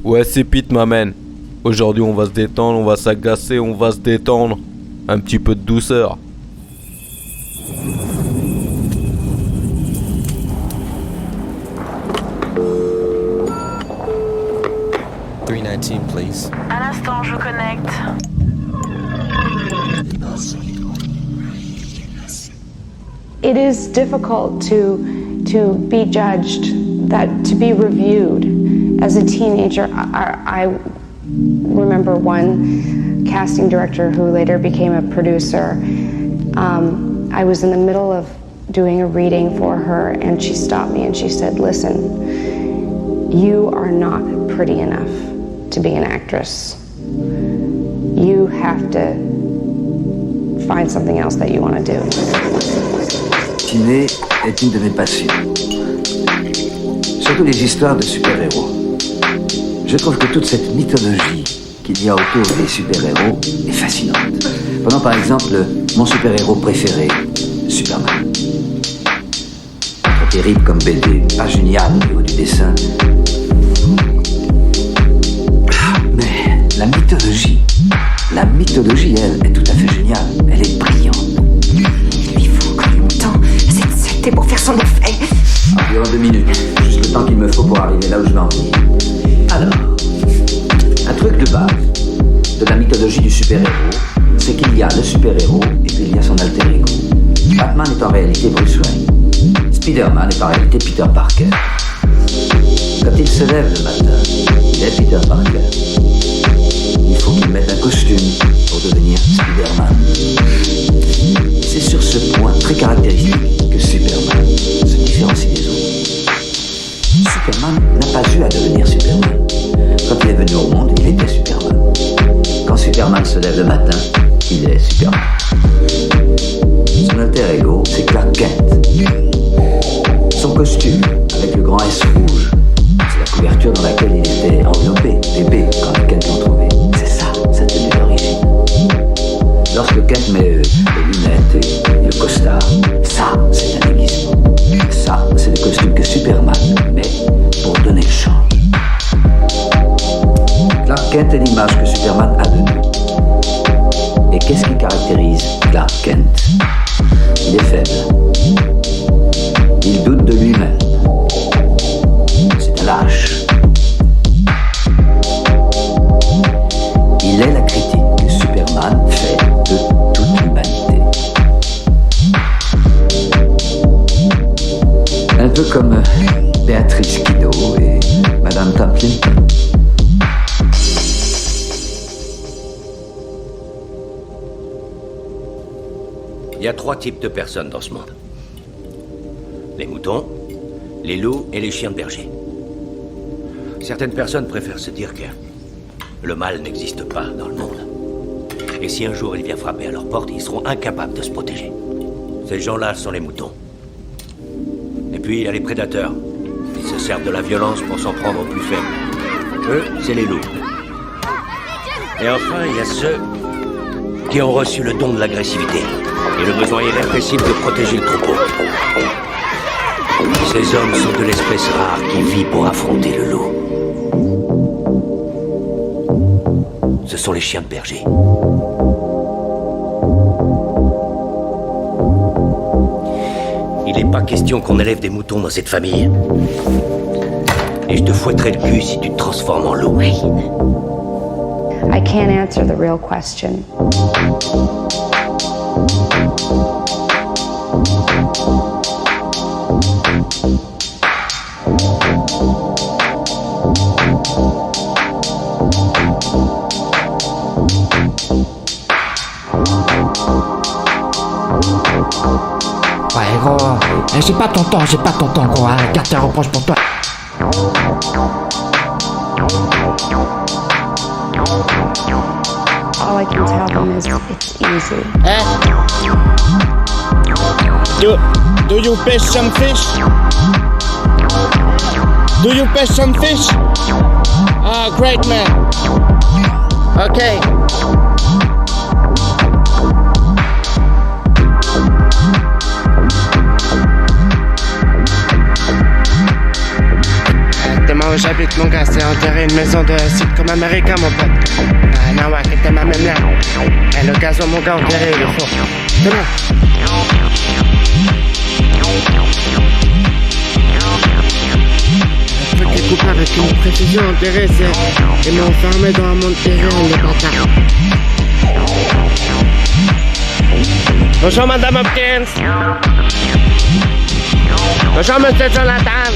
Ouais, c'est Pete, ma man. Aujourd'hui, on va se détendre, on va s'agacer, on va se détendre. Un petit peu de douceur. Please. Un instant, je connecte. It is difficult to be judged, that to be reviewed. As a teenager, I remember one casting director who later became a producer. I was in the middle of doing a reading for her, and she stopped me and she said, "Listen, you are not pretty enough to be an actress. You have to find something else that you want to do." Ciné est une de mes passions. Surtout les histoires de super-héros. Je trouve que toute cette mythologie qu'il y a autour des super-héros est fascinante. Prenons par exemple mon super-héros préféré, Superman. Pas terrible comme BD, pas génial au niveau du dessin. Mais la mythologie, elle, est tout à fait géniale. Elle est brillante. Il faut combien de temps cette saleté pour faire son effet? Environ 2 minutes, juste le temps qu'il me faut pour arriver là où je veux en venir. Alors, un truc de base de la mythologie du super-héros, c'est qu'il y a le super-héros et puis il y a son alter ego. Batman est en réalité Bruce Wayne. Spider-Man est en réalité Peter Parker. Quand il se lève le matin, il est Peter Parker. Il faut qu'il mette un costume pour devenir Spider-Man. C'est sur ce point très caractéristique que Superman se différencie des autres. Superman n'a pas eu à devenir Superman. Quand il est venu au monde, il était Superman. Quand Superman se lève le matin, il est Superman. Son alter ego, c'est Clark Kent. Son costume, avec le grand S rouge, c'est la couverture dans laquelle il était enveloppé, bébé, quand les Kent l'ont trouvé. C'est ça, sa tenue d'origine. Lorsque Kent met les lunettes et le costard, ça, c'est un déguisement. Ça, c'est le costume que Superman met pour donner le change. Clark Kent est l'image que Superman a de nous. Et qu'est-ce qui caractérise Clark Kent? Il est faible. Il doute de lui-même. C'est un lâche. Il est la critique que Superman fait de toute l'humanité. Un peu comme Béatrice Kiddo et Madame Templin. Il y a 3 types de personnes dans ce monde. Les moutons, les loups et les chiens de berger. Certaines personnes préfèrent se dire que le mal n'existe pas dans le monde. Et si un jour il vient frapper à leur porte, ils seront incapables de se protéger. Ces gens-là sont les moutons. Et puis il y a les prédateurs. Ils se servent de la violence pour s'en prendre aux plus faibles. Eux, c'est les loups. Et enfin, il y a ceux qui ont reçu le don de l'agressivité et le besoin irrépressible de protéger le troupeau. Ces hommes sont de l'espèce rare qui vit pour affronter le loup. Ce sont les chiens de berger. Il n'est pas question qu'on élève des moutons dans cette famille. Et je te fouetterai le cul si tu te transformes en loup. I can't answer the real question. Ouais gros, j'ai pas ton temps gros, hein. Garde tes reproches pour toi. All I can tell them is it's easy. Do you fish some fish? Do you fish some fish? Ah, great man. Okay. où j'habite, mon gars, c'est enterrer une maison de site comme américain, mon pote. Ah non, ouais, t'es ma même là. Eh, le gazon, mon gars, enterré, il est fort. C'est bon. Le truc est coupé avec une précision enterrée, c'est... Ils m'ont enfermé dans un monde terrible, les bâtards. Bonjour, Madame Hopkins. Bonjour, Monsieur Jonathan.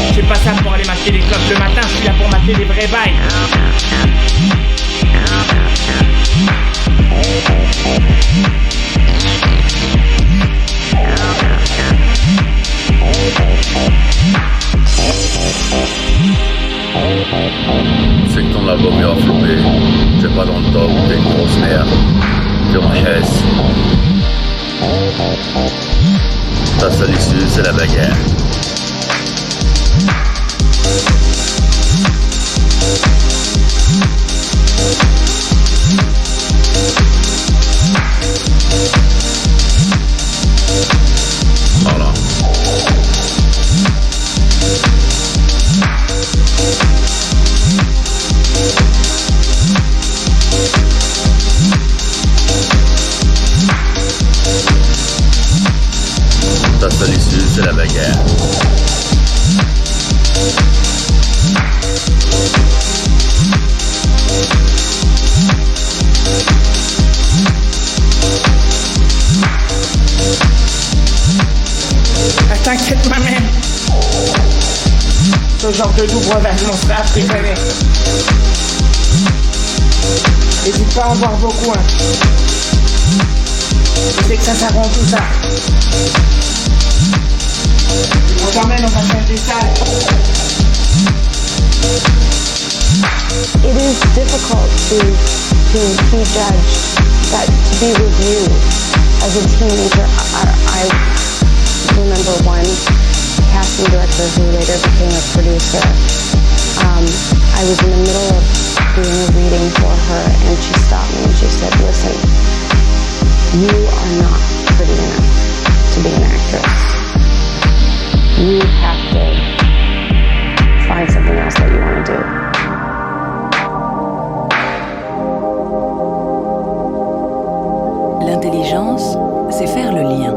Je fais pas ça pour aller mater les cloches le matin, je suis là pour mater les vrais bails. C'est que ton album est flopé, c'est pas dans le top, t'es une grosse merde. T'es en chaise. Ta seule issue, c'est la bagarre. Voilà. Ta seule issue, c'est la bagarre. T'inquiète, ma mère. Ce genre de doux breuvage m'en serait africané. N'hésite pas à en boire beaucoup, hein. Je sais que ça rend tout ça. On t'emmène, on va faire des salles. It is difficult to be judged, that to be reviewed as a teenager. I remember one casting director who later became a producer. I was in the middle of doing a reading for her and she stopped me and she said, listen, you are not pretty enough to be an actress. You have to find something else that you want to do. L'intelligence, c'est faire le lien.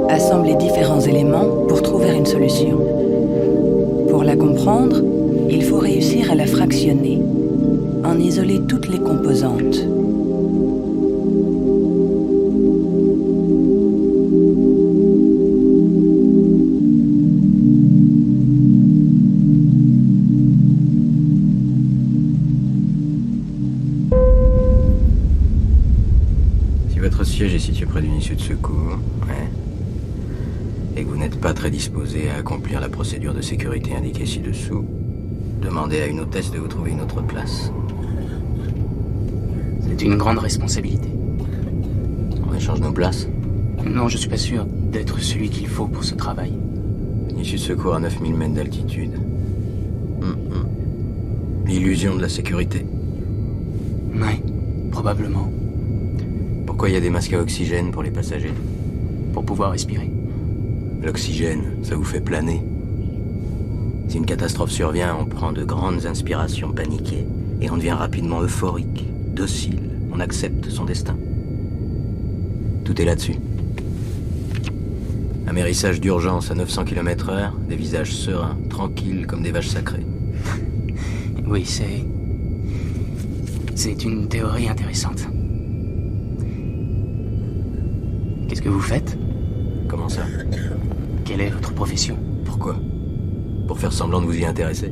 Assembler différents éléments pour trouver une solution. Pour la comprendre, il faut réussir à la fractionner, en isoler toutes les composantes. Si votre siège est situé près d'une issue de secours, et que vous n'êtes pas très disposé à accomplir la procédure de sécurité indiquée ci-dessous, demandez à une hôtesse de vous trouver une autre place. C'est une grande responsabilité. On échange nos places? Non, je suis pas sûr d'être celui qu'il faut pour ce travail. Une issue de secours à 9000 mètres d'altitude. L'illusion de la sécurité. Ouais, probablement. Pourquoi il y a des masques à oxygène pour les passagers? Pour pouvoir respirer. L'oxygène, ça vous fait planer. Si une catastrophe survient, on prend de grandes inspirations paniquées et on devient rapidement euphorique, docile, on accepte son destin. Tout est là-dessus. Amérissage d'urgence à 900 km/h, des visages sereins, tranquilles comme des vaches sacrées. Oui, c'est une théorie intéressante. Qu'est-ce que vous faites? Comment ça? Quelle est votre profession? Pourquoi? Pour faire semblant de vous y intéresser.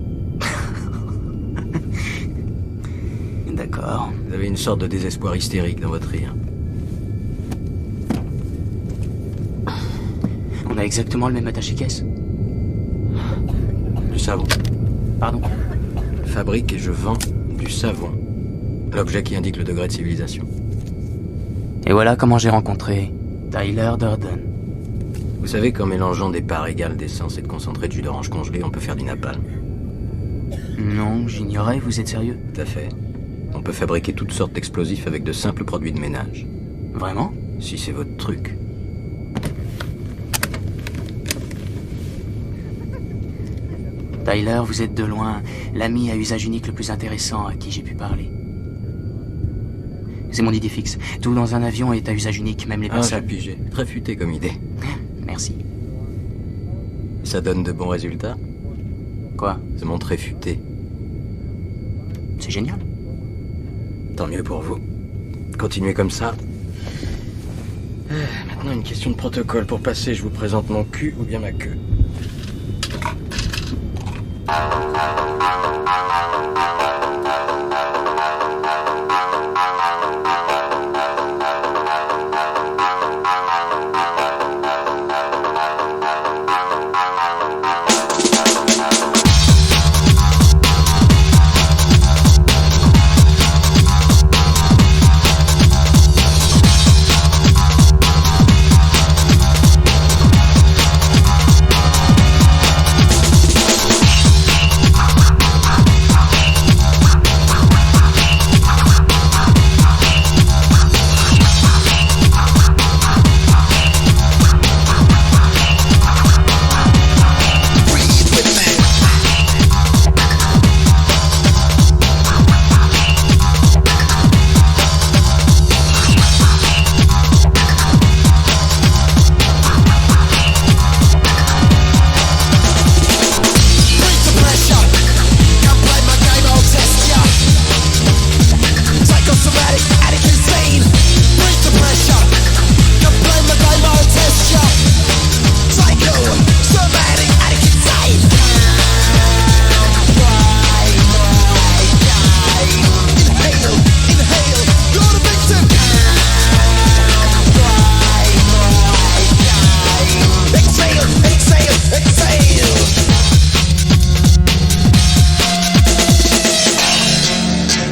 D'accord. Vous avez une sorte de désespoir hystérique dans votre rire. On a exactement le même attaché-caisse. Du savon. Pardon? Je fabrique et je vends du savon. L'objet qui indique le degré de civilisation. Et voilà comment j'ai rencontré Tyler Durden. Vous savez qu'en mélangeant des parts égales d'essence et de concentré de jus d'orange congelé, on peut faire du napalm. Non, j'ignorais, vous êtes sérieux? Tout à fait. On peut fabriquer toutes sortes d'explosifs avec de simples produits de ménage. Vraiment? Si c'est votre truc. Tyler, vous êtes de loin l'ami à usage unique le plus intéressant à qui j'ai pu parler. C'est mon idée fixe. Tout dans un avion est à usage unique, même les personnes... j'ai pigé. Très futé comme idée. Merci. Ça donne de bons résultats? Quoi? C'est mon très futé. C'est génial. Tant mieux pour vous. Continuez comme ça. Maintenant, une question de protocole. Pour passer, je vous présente mon cul ou bien ma queue.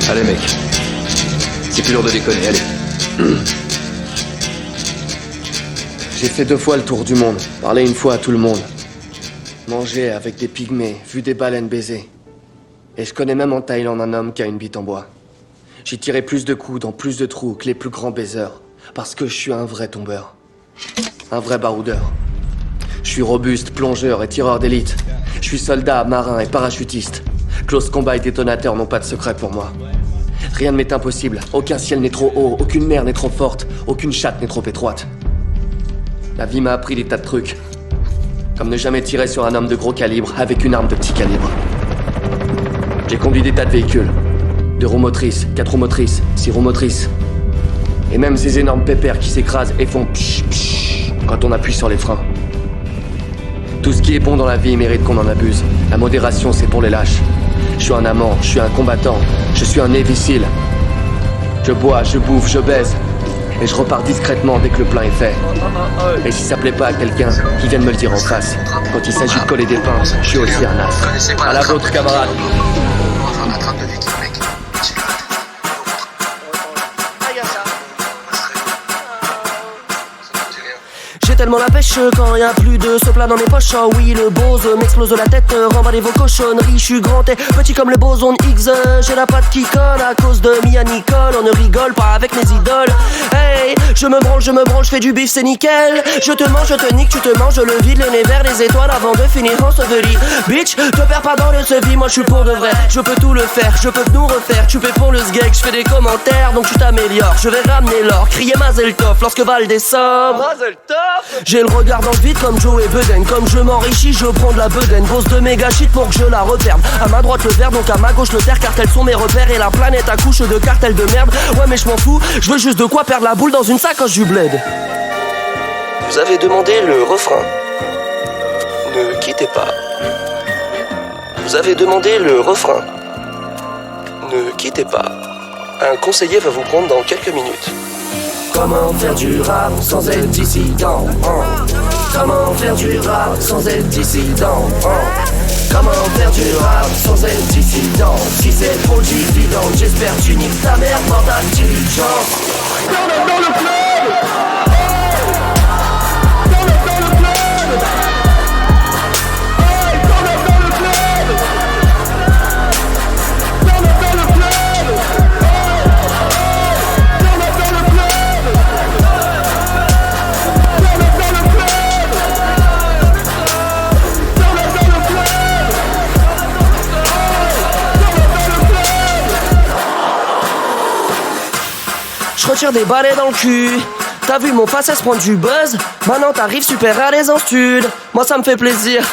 Allez mec, c'est plus l'heure de déconner, allez. J'ai fait 2 fois le tour du monde, parlé une fois à tout le monde. Mangé avec des pygmées, vu des baleines baiser. Et je connais même en Thaïlande un homme qui a une bite en bois. J'ai tiré plus de coups dans plus de trous que les plus grands baiseurs, parce que je suis un vrai tombeur. Un vrai baroudeur. Je suis robuste, plongeur et tireur d'élite. Je suis soldat, marin et parachutiste. Close combat et détonateur n'ont pas de secret pour moi. Rien ne m'est impossible, aucun ciel n'est trop haut, aucune mer n'est trop forte, aucune chatte n'est trop étroite. La vie m'a appris des tas de trucs. Comme ne jamais tirer sur un homme de gros calibre avec une arme de petit calibre. J'ai conduit des tas de véhicules. 2 roues motrices, 4 roues motrices, 6 roues motrices. Et même ces énormes pépères qui s'écrasent et font psh psh quand on appuie sur les freins. Tout ce qui est bon dans la vie mérite qu'on en abuse. La modération, c'est pour les lâches. Je suis un amant, je suis un combattant, je suis un Navy Seal. Je bois, je bouffe, je baise. Et je repars discrètement dès que le plein est fait. Et si ça plaît pas à quelqu'un, qui vienne me le dire en face. Quand il s'agit de coller des pains, je suis aussi un as. À la vôtre, camarade. J'ai tellement la pêche quand y a plus de sopla dans mes poches. Oh oui, le Bose m'explose la tête, remballez vos cochonneries. Je suis grand et petit comme le boson Higgs. J'ai la patte qui colle à cause de Mia Nicole. On ne rigole pas avec mes idoles. Hey, je me branle, je fais du bif, c'est nickel. Je te mange, je te nique, tu te manges le vide, le nez vers les étoiles avant de finir en enseveli. Bitch, te perds pas dans le sevi, moi je suis pour de vrai. Je peux tout le faire, je peux nous refaire. Tu paies pour le sgeg, je fais des commentaires, donc tu t'améliores. Je vais ramener l'or, crier Mazel Tov lorsque Val descend. Mazel Tov. J'ai le regard dans le vide comme Joe et Beden. Comme je m'enrichis, je prends de la bedaine. Pose de méga shit pour que je la reperde. À ma droite le verre, donc à ma gauche le terre. Car tels sont mes repères et la planète accouche de cartels de merde. Ouais mais je m'en fous, je veux juste de quoi perdre la boule dans une sacoche du bled. Vous avez demandé le refrain. Ne quittez pas. Vous avez demandé le refrain. Ne quittez pas. Un conseiller va vous prendre dans quelques minutes. Comment faire du rap sans être dissident, Comment faire du rap sans être dissident, Comment faire du rap sans être dissident. Si c'est trop dividende, j'espère tu niques ta mère dans ta diligence. Dans le club. retire des balais dans le cul. T'as vu mon faciès prendre du buzz? Maintenant t'arrives super à l'aise en stud. Moi ça me fait plaisir.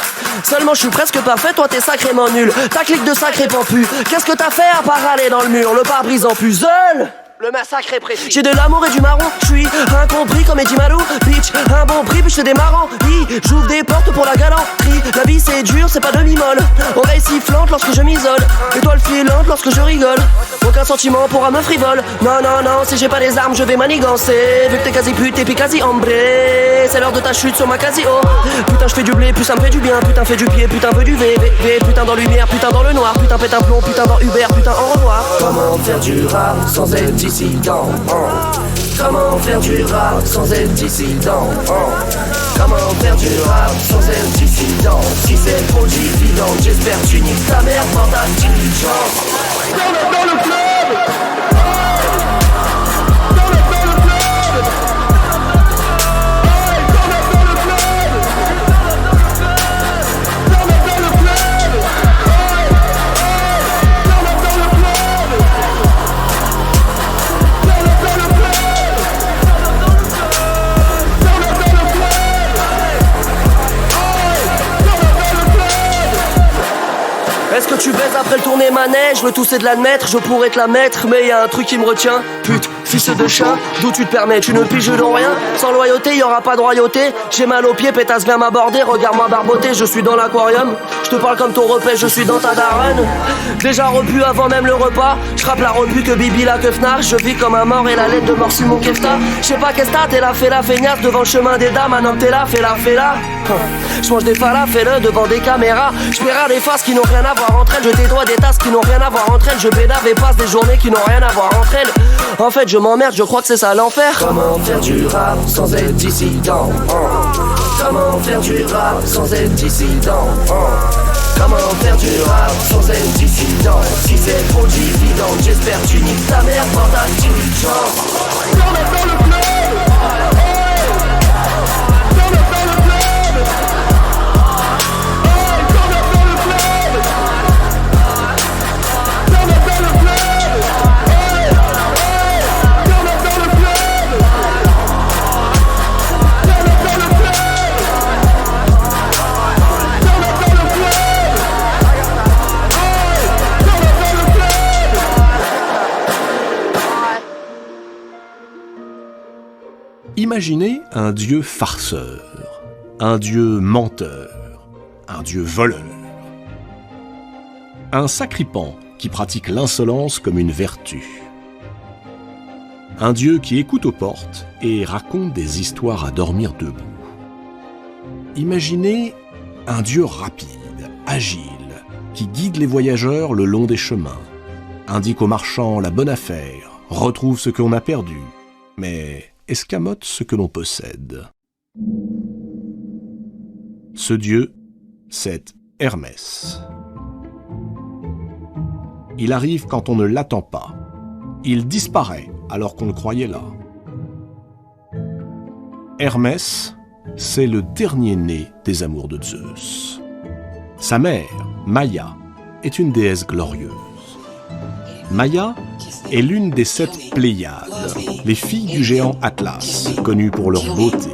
Seulement je suis presque parfait, toi t'es sacrément nul. Ta clique de sacré pampu. Qu'est-ce que t'as fait à part aller dans le mur? Le pare-brise en puzzle. Le massacre est précis. J'ai de l'amour et du marron, j'suis incompris comme Eddie Malou. Bitch, un bon prix, puis j'fais des marrants. J'ouvre des portes pour la galanterie. La vie c'est dur, c'est pas demi-molle. Oreille sifflante lorsque je m'isole. Étoile filante lorsque je rigole. Aucun sentiment pour un meuf frivole. Non, non, non, si j'ai pas les armes, je vais manigancer. Vu que t'es quasi pute et puis quasi ambré. C'est l'heure de ta chute sur ma Casio. Putain, j'fais du blé, plus ça me fait du bien. Putain, fais du pied, putain, veux du V. Putain, dans lumière, putain, dans le noir. Putain, pète un plomb, putain, dans Uber, putain, au revoir. Comment faire du rap sans être dissident? Comment faire du rap sans être dissident? Comment faire du rap sans être dissident? Si c'est trop dividende, j'espère que tu niques ta mère pour ta diligence. Dans le club. Est-ce que tu baises après le tourner manège? Le tout c'est de l'admettre, je pourrais te la mettre. Mais y'a un truc qui me retient. Pute, fils de chat, d'où tu te permets? Tu ne piges dans rien. Sans loyauté, y'aura pas de royauté. J'ai mal aux pieds, pétasse vient m'aborder. Regarde-moi barboter, je suis dans l'aquarium. Je te parle comme ton repère, je suis dans ta daronne. Déjà repu avant même le repas. Je frappe la repu que Bibi la keufnard. Je vis comme un mort et la lettre de mort sur mon kefta. J'sais pas qu'est-ce t'as, t'es là, fais la feignasse devant le chemin des dames. Un homme t'es là, fais-la. J'mange des falafels devant des caméras. J'paierai des faces qui n'ont rien à voir entre elles. Je dédois des tasses qui n'ont rien à voir entre elles. Je bédave et passe des journées qui n'ont rien à voir entre elles. En fait je m'emmerde, je crois que c'est ça l'enfer. Comment faire du rap sans être dissident? Comment faire du rap sans être dissident? Comment faire du rap sans être dissident? Si c'est trop dividende, j'espère que tu niques ta mère pour ta diligence. Dans le club. Imaginez un dieu farceur, un dieu menteur, un dieu voleur. Un sacripant qui pratique l'insolence comme une vertu. Un dieu qui écoute aux portes et raconte des histoires à dormir debout. Imaginez un dieu rapide, agile, qui guide les voyageurs le long des chemins, indique aux marchands la bonne affaire, retrouve ce qu'on a perdu, mais escamote ce que l'on possède. Ce dieu, c'est Hermès. Il arrive quand on ne l'attend pas. Il disparaît alors qu'on le croyait là. Hermès, c'est le dernier-né des amours de Zeus. Sa mère, Maïa, est une déesse glorieuse. Maïa est l'une des 7 Pléiades, les filles du géant Atlas, connues pour leur beauté.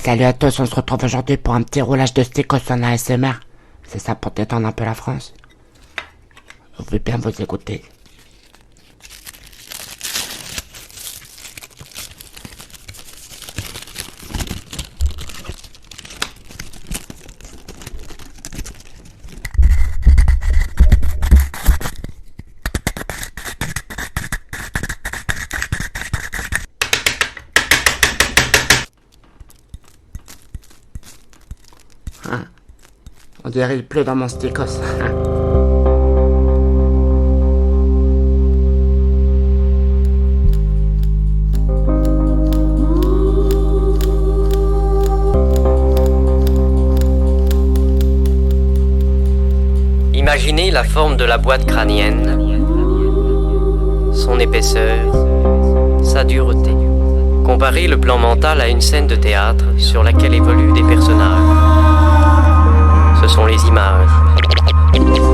Salut à tous, on se retrouve aujourd'hui pour un petit roulage de sticos en ASMR. C'est ça pour détendre un peu la France. Je veux bien vous écouter. On dirait il pleut dans mon sticos. Imaginez la forme de la boîte crânienne, son épaisseur, sa dureté. Comparez le plan mental à une scène de théâtre sur laquelle évoluent des personnages. Ce sont les images,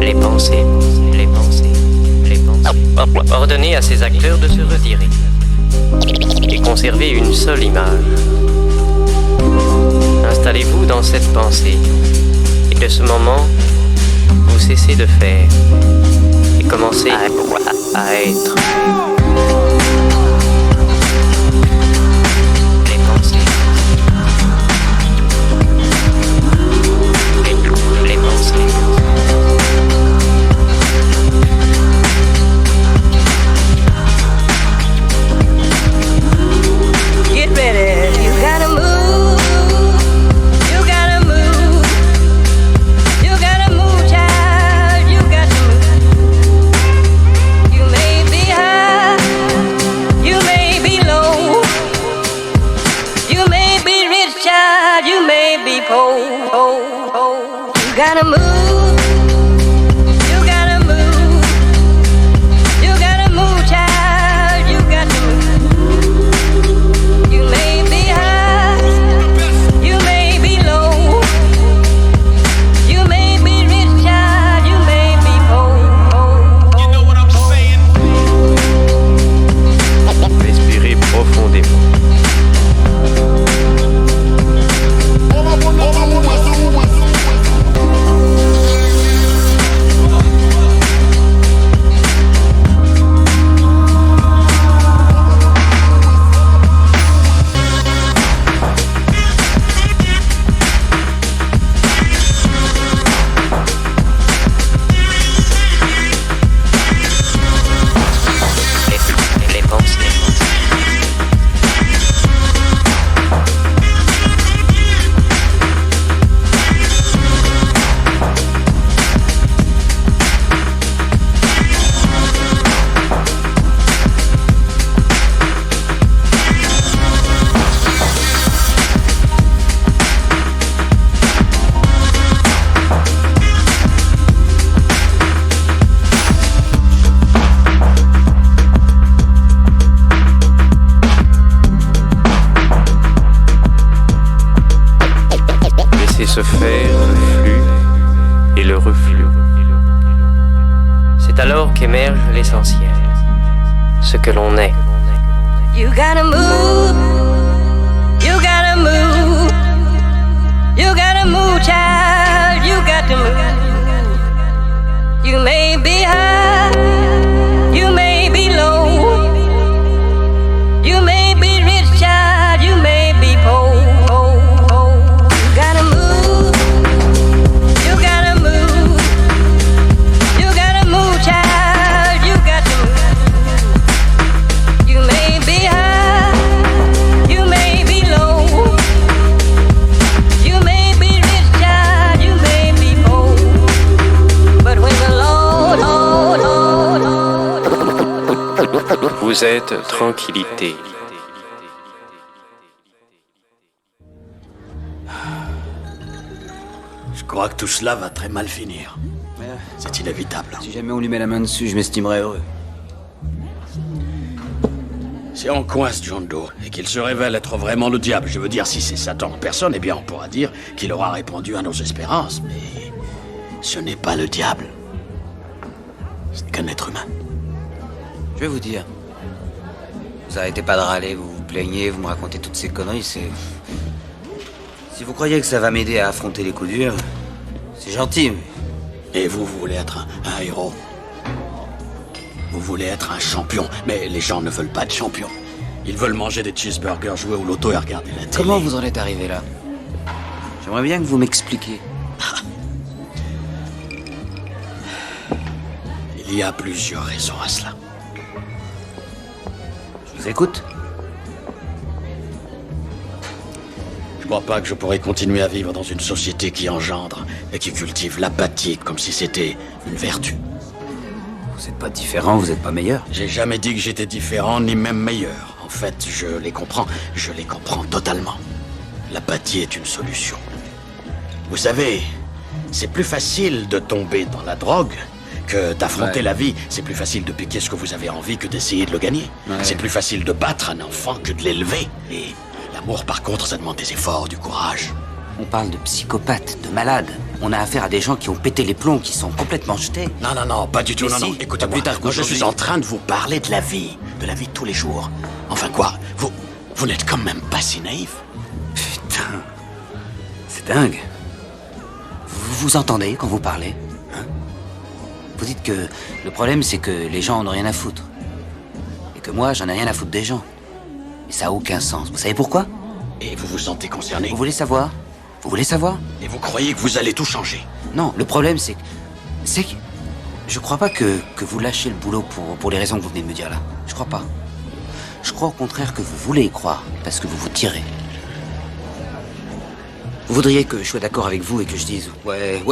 les pensées, les pensées, les pensées. Ordonnez à ces acteurs de se retirer et conservez une seule image. Installez-vous dans cette pensée et de ce moment, vous cessez de faire et commencez à être. Se faire le flux et le reflux. C'est alors qu'émerge l'essentiel, ce que l'on est. You gotta move, you gotta move, you gotta move, child, you got to move. You may be high, you may be low, you may be rich, child, you may be poor. You gotta move. Vous êtes tranquillité. Je crois que tout cela va très mal finir. C'est inévitable. Si jamais on lui met la main dessus, je m'estimerais heureux. Si on coince John Doe et qu'il se révèle être vraiment le diable, je veux dire, si c'est Satan en personne, eh bien on pourra dire qu'il aura répondu à nos espérances, mais ce n'est pas le diable. C'est qu'un être humain. Je vais vous dire. Vous arrêtez pas de râler, vous vous plaignez, vous me racontez toutes ces conneries, c'est... Si vous croyez que ça va m'aider à affronter les coups durs, c'est gentil, mais... Et vous voulez être un héros. Vous voulez être un champion, mais les gens ne veulent pas de champion. Ils veulent manger des cheeseburgers, jouer au loto et regarder la télé. Comment vous en êtes arrivé là? J'aimerais bien que vous m'expliquiez. Il y a plusieurs raisons à cela. Je vous écoute. Je crois pas que je pourrais continuer à vivre dans une société qui engendre et qui cultive l'apathie comme si c'était une vertu. Vous êtes pas différent, vous êtes pas meilleur. J'ai jamais dit que j'étais différent, ni même meilleur. En fait, je les comprends totalement. L'apathie est une solution. Vous savez, c'est plus facile de tomber dans la drogue que d'affronter la vie. C'est plus facile de piquer ce que vous avez envie que d'essayer de le gagner. C'est plus facile de battre un enfant que de l'élever. Et l'amour, par contre, ça demande des efforts, du courage. On parle de psychopathes, de malades. On a affaire à des gens qui ont pété les plombs, qui sont complètement jetés. Non, pas du tout, non. Écoutez-moi, plus tard moi je suis en train de vous parler de la vie de tous les jours. Enfin quoi, vous n'êtes quand même pas si naïf. Putain, c'est dingue. Vous vous entendez quand vous parlez, hein? Vous dites que le problème, c'est que les gens en ont rien à foutre. Et que moi, j'en ai rien à foutre des gens. Et ça a aucun sens. Vous savez pourquoi? Et vous vous sentez concerné? Vous voulez savoir? Vous voulez savoir? Et vous croyez que vous allez tout changer? Non, le problème, c'est que... Je crois pas que vous lâchez le boulot pour les raisons que vous venez de me dire là. Je crois pas. Je crois au contraire que vous voulez y croire, parce que vous vous tirez. Vous voudriez que je sois d'accord avec vous et que je dise ouais,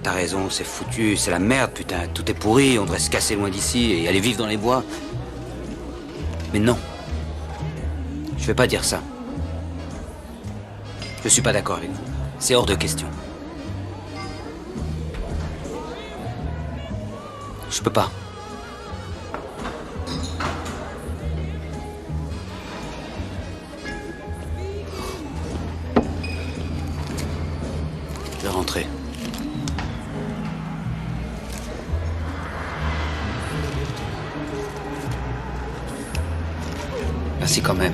t'as raison, c'est foutu, c'est la merde, putain, tout est pourri, on devrait se casser loin d'ici et aller vivre dans les bois. Mais non. Je vais pas dire ça. Je suis pas d'accord avec vous. C'est hors de question. Je peux pas. Je vais rentrer. Merci quand même.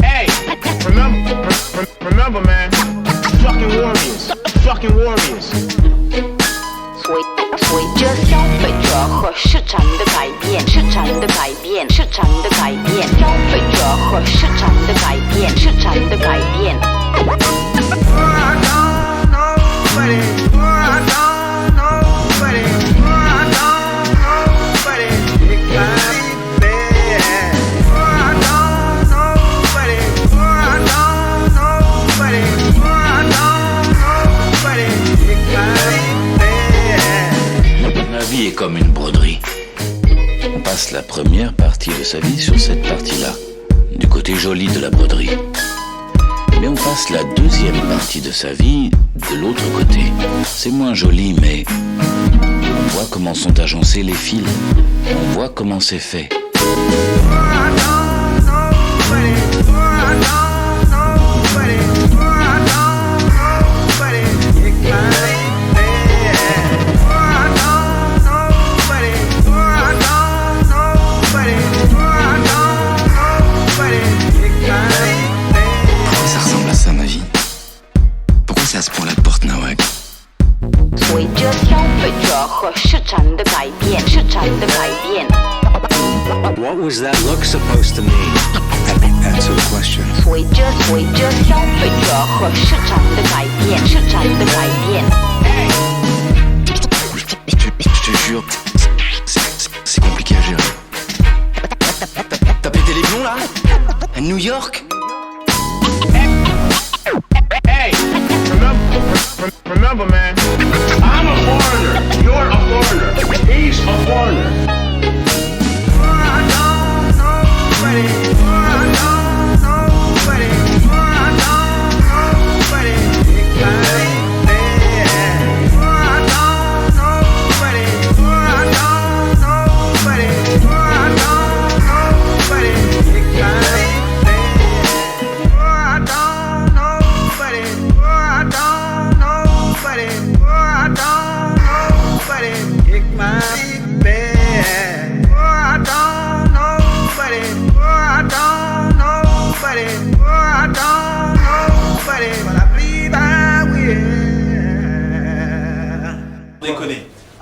Hey, remember, man, fucking warriors. 随着消费者和市场的改变，市场的改变，市场的改变，消费者和市场的改变，市场的改变。La vie est comme une broderie. On passe la première partie de sa vie sur cette partie-là, du côté joli de la broderie. Mais on passe la deuxième partie de sa vie de l'autre côté. C'est moins joli, mais on voit comment sont agencés les fils. On voit comment c'est fait. Pourquoi ça ressemble à ça, ma vie? Pourquoi c'est à ce point-là de Porte-Nawak? 随着消费者和市场的改变，市场的改变。 What was that look supposed to mean? That's a question. 随着消费者和市场的改变，市场的改变。Je te jure, c'est compliqué à gérer. T'as pété les plombs là? À New York? Hey, remember, man, I'm a foreigner. You're a foreigner. He's a foreigner.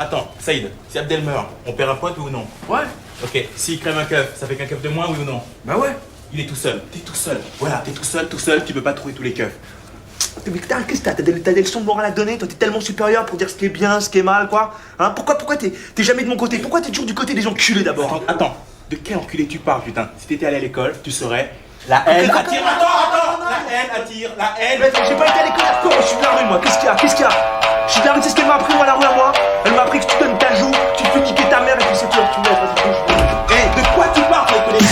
Attends, Saïd, si Abdel meurt, on perd un point, oui ou non? Ouais. Ok, s'il crève un keuf, ça fait qu'un keuf de moins, oui ou non? Bah ouais. Il est tout seul. T'es tout seul. Voilà, t'es tout seul, tu peux pas trouver tous les keufs. Mais qu'est-ce que t'as des leçons de morale à donner? Toi, t'es tellement supérieur pour dire ce qui est bien, ce qui est mal, quoi. Hein? Pourquoi t'es jamais de mon côté? Pourquoi t'es toujours du côté des enculés d'abord? Attends, de quel enculé tu parles, putain? Si t'étais allé à l'école, tu saurais. La haine attire. Attends, la haine attire, la haine. Mais j'ai pas été à l'école à je suis de la rue, moi. Qu'est-ce qu'il y a? Je suis de la rue, c'est ce qu'elle m'a appris, moi, la rue à moi. Elle m'a appris que tu donnes ta joue, tu peux niquer ta mère et puis c'est tout. Tu me laisses, vas-y, bouge. Hé, de quoi tu parles, avec les...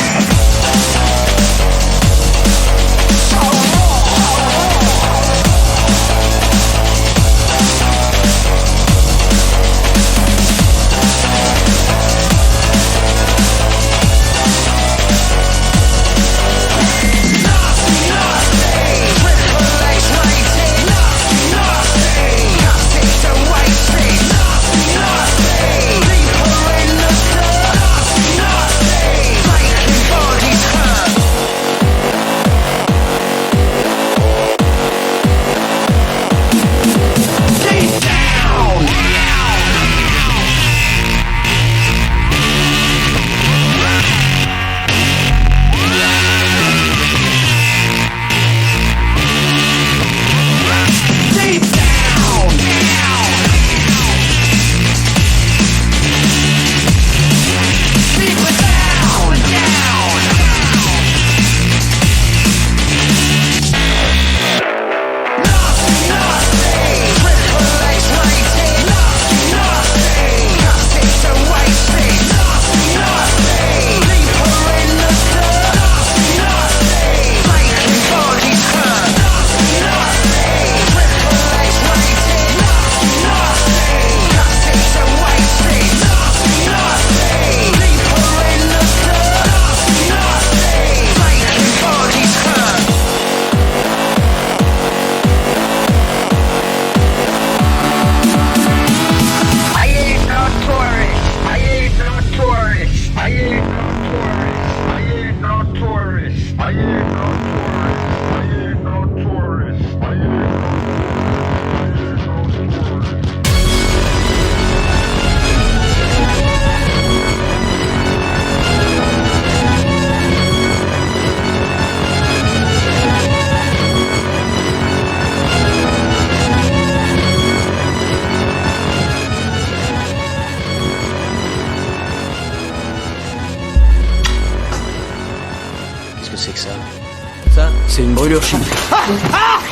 C'est une brûlure chimique.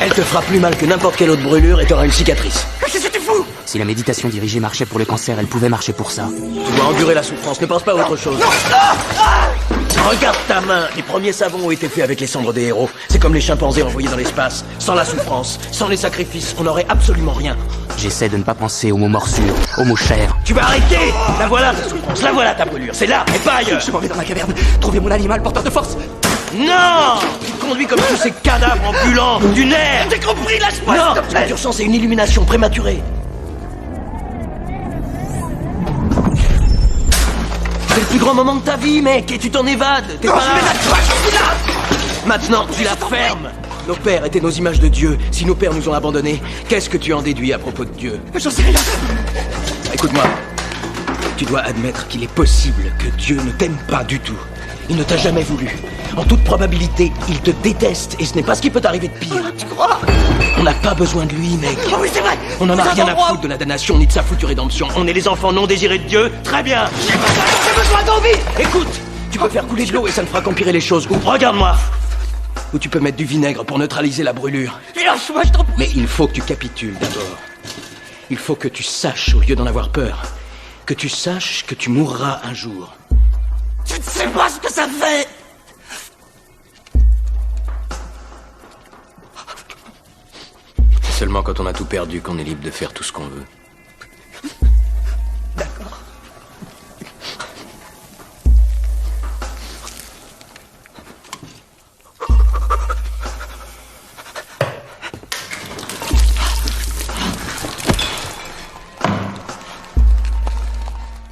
Elle te fera plus mal que n'importe quelle autre brûlure et t'auras une cicatrice. Qu'est-ce que tu fous? Si la méditation dirigée marchait pour le cancer, elle pouvait marcher pour ça. Tu dois endurer la souffrance, ne pense pas à autre chose. Regarde ta main, les premiers savons ont été faits avec les cendres des héros. C'est comme les chimpanzés envoyés dans l'espace. Sans la souffrance, sans les sacrifices, on n'aurait absolument rien. J'essaie de ne pas penser aux mots morsures, aux mots chers. Tu vas arrêter! La voilà ta souffrance, la voilà ta brûlure, c'est là et pas ailleurs. Je m'en vais dans la caverne, trouver mon animal porteur de force. Non! Tu conduis comme tous ces cadavres ambulants du nerf! J'ai compris, lâche-moi! Non! La d'urgence, c'est une illumination prématurée. C'est le plus grand moment de ta vie, mec, et tu t'en évades! T'es pas... Maintenant, tu la fermes! Nos pères étaient nos images de Dieu. Si nos pères nous ont abandonnés, qu'est-ce que tu en déduis à propos de Dieu? J'en sais rien! Écoute-moi. Tu dois admettre qu'il est possible que Dieu ne t'aime pas du tout. Il ne t'a jamais voulu. En toute probabilité, il te déteste et ce n'est pas ce qui peut t'arriver de pire. Tu crois? On n'a pas besoin de lui, mec. Oh oui, c'est vrai! On n'en a rien à foutre de la damnation ni de sa foutue rédemption. On est les enfants non désirés de Dieu. Très bien. J'ai besoin d'envie! Écoute, tu peux faire couler de l'eau et ça ne fera qu'empirer les choses. Ou regarde-moi. Ou tu peux mettre du vinaigre pour neutraliser la brûlure. Lâche-moi, je t'en prie. Mais il faut que tu capitules d'abord. Il faut que tu saches, au lieu d'en avoir peur, que tu saches que tu mourras un jour. Tu ne sais pas ce que ça fait! C'est seulement quand on a tout perdu qu'on est libre de faire tout ce qu'on veut. D'accord.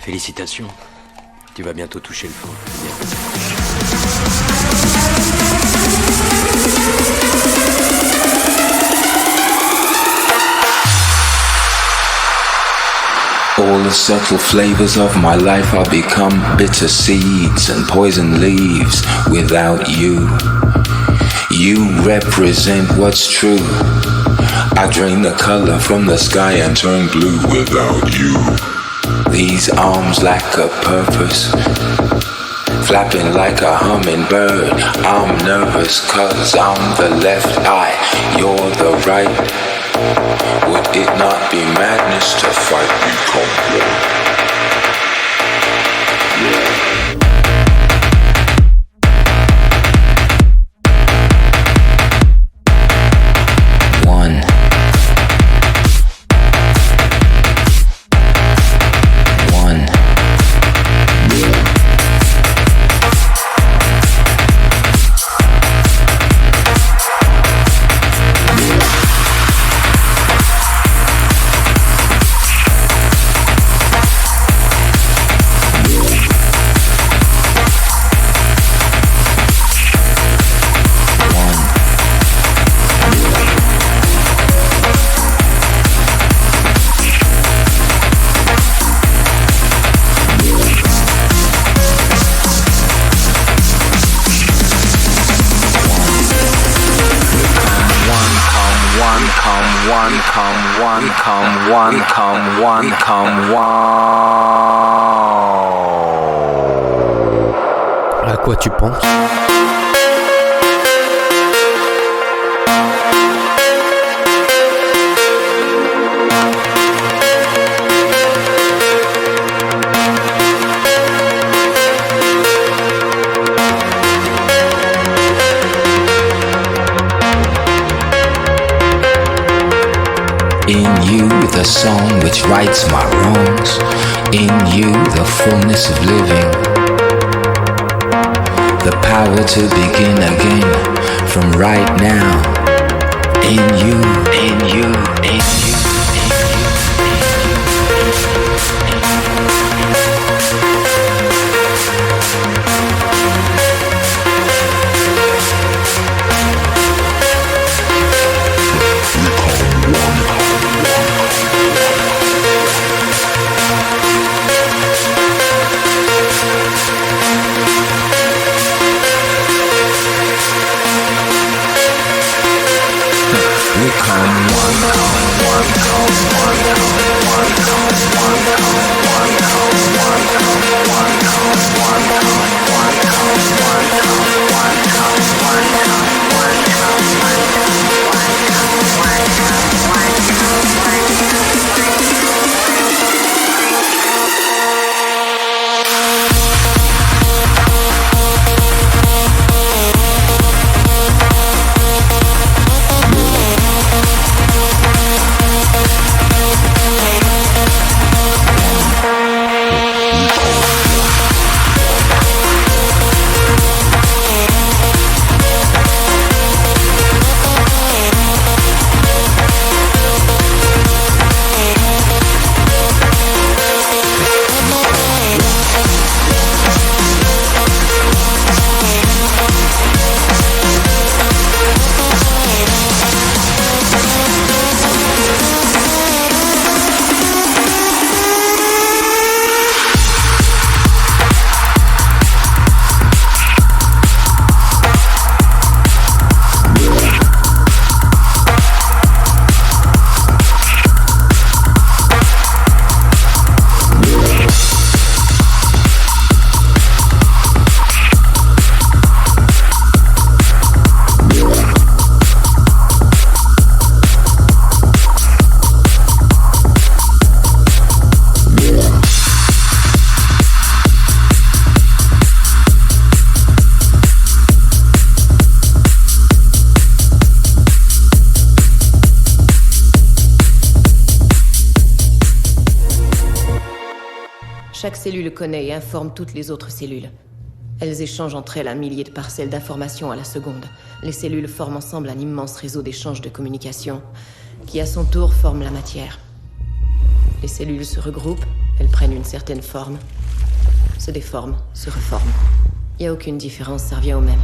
Félicitations. Tu vas bientôt toucher le fond. All the subtle flavors of my life, I'll become bitter seeds and poison leaves without you. You represent what's true. I drain the color from the sky and turn blue without you. These arms lack a purpose, flapping like a hummingbird. I'm nervous 'cause I'm the left eye, you're the right. Would it not be madness to fight me complete? À quoi tu penses? In you, the song which rights my wrongs. In you, the fullness of living. The power to begin again from right now. In you, in you, in you. Chaque cellule connaît et informe toutes les autres cellules. Elles échangent entre elles un millier de parcelles d'informations à la seconde. Les cellules forment ensemble un immense réseau d'échanges de communication, qui à son tour forme la matière. Les cellules se regroupent, elles prennent une certaine forme, se déforment, se reforment. Il n'y a aucune différence, ça revient au même.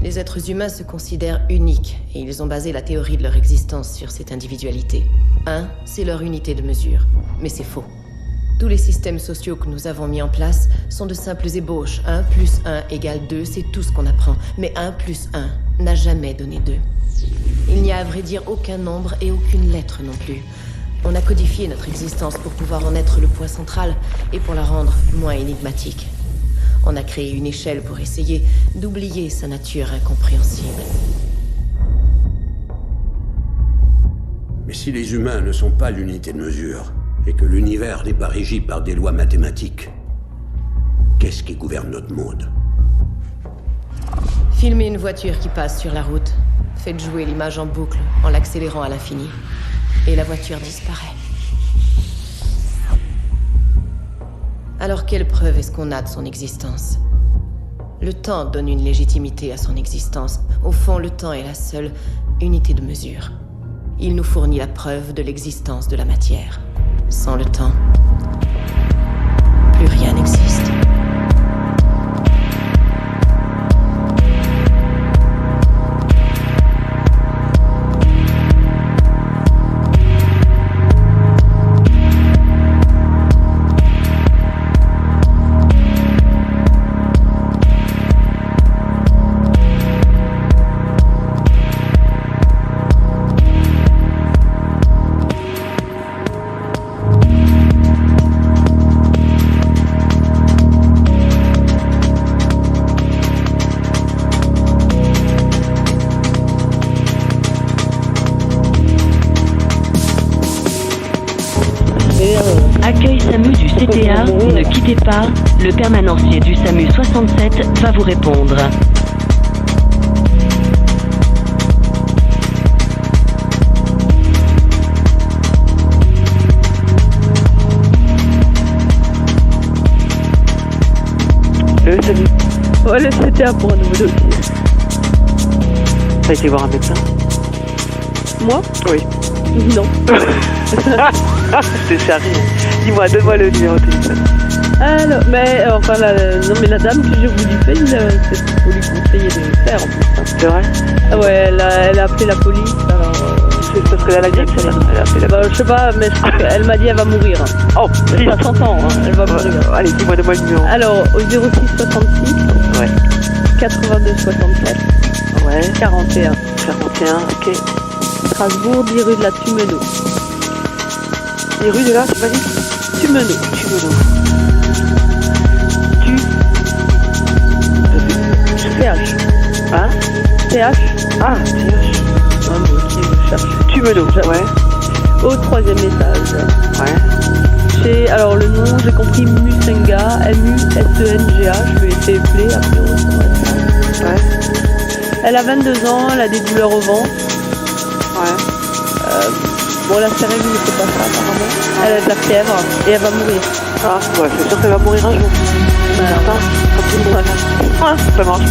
Les êtres humains se considèrent uniques, et ils ont basé la théorie de leur existence sur cette individualité. 1, c'est leur unité de mesure. Mais c'est faux. Tous les systèmes sociaux que nous avons mis en place sont de simples ébauches. 1 plus 1 égale 2, c'est tout ce qu'on apprend. Mais 1 plus 1 n'a jamais donné 2. Il n'y a à vrai dire aucun nombre et aucune lettre non plus. On a codifié notre existence pour pouvoir en être le point central et pour la rendre moins énigmatique. On a créé une échelle pour essayer d'oublier sa nature incompréhensible. Mais si les humains ne sont pas l'unité de mesure, et que l'univers n'est pas régi par des lois mathématiques, qu'est-ce qui gouverne notre monde? Filmez une voiture qui passe sur la route. Faites jouer l'image en boucle en l'accélérant à l'infini. Et la voiture disparaît. Alors quelle preuve est-ce qu'on a de son existence? Le temps donne une légitimité à son existence. Au fond, le temps est la seule unité de mesure. Il nous fournit la preuve de l'existence de la matière. Sans le temps, plus rien n'existe. Accueil SAMU du CTA, ne quittez pas, le permanencier du SAMU 67 va vous répondre. Le SAMU. Ouais, le CTA pour un nouveau dossier. T'as été voir un médecin? Moi? Oui. Non. C'est sérieux. Dis-moi, donne-moi le numéro de téléphone. Alors, mais enfin, non, mais la dame que j'ai voulu faire, c'est ce qu'il faut lui conseiller de faire en plus. Hein. C'est vrai? Ouais, elle a appelé la police, alors. C'est parce qu'elle a dit que elle a appelé la police. Je sais pas, mais elle m'a dit elle va mourir. Oh, si. Ça s'entend, hein, elle va mourir. Allez, dis-moi le numéro. Alors, au 06 66. Ouais. 82 67. Ouais. 41. 41, ok. Strasbourg, 10 rue de la Tumeno. 10 rue de là, tu m'as dit? Tumeno. TH. Hein? TH. Ah, TH. Ah, bon, ok, je cherche. Tumeno, ouais. Au 3e étage. Ouais. Alors, le nom, j'ai compris Musenga, M-U-S-E-N-G-A. Je lui ai fait appeler, après on va. Ouais. Elle a 22 ans, elle a des douleurs au ventre. Ouais. Bon, la seringue ne fait pas ça, apparemment. Elle a de la fièvre et elle va mourir. Ah, ouais, c'est sûr qu'elle va mourir un jour. Certain, comme tout le monde. Ouais, ça marche. Je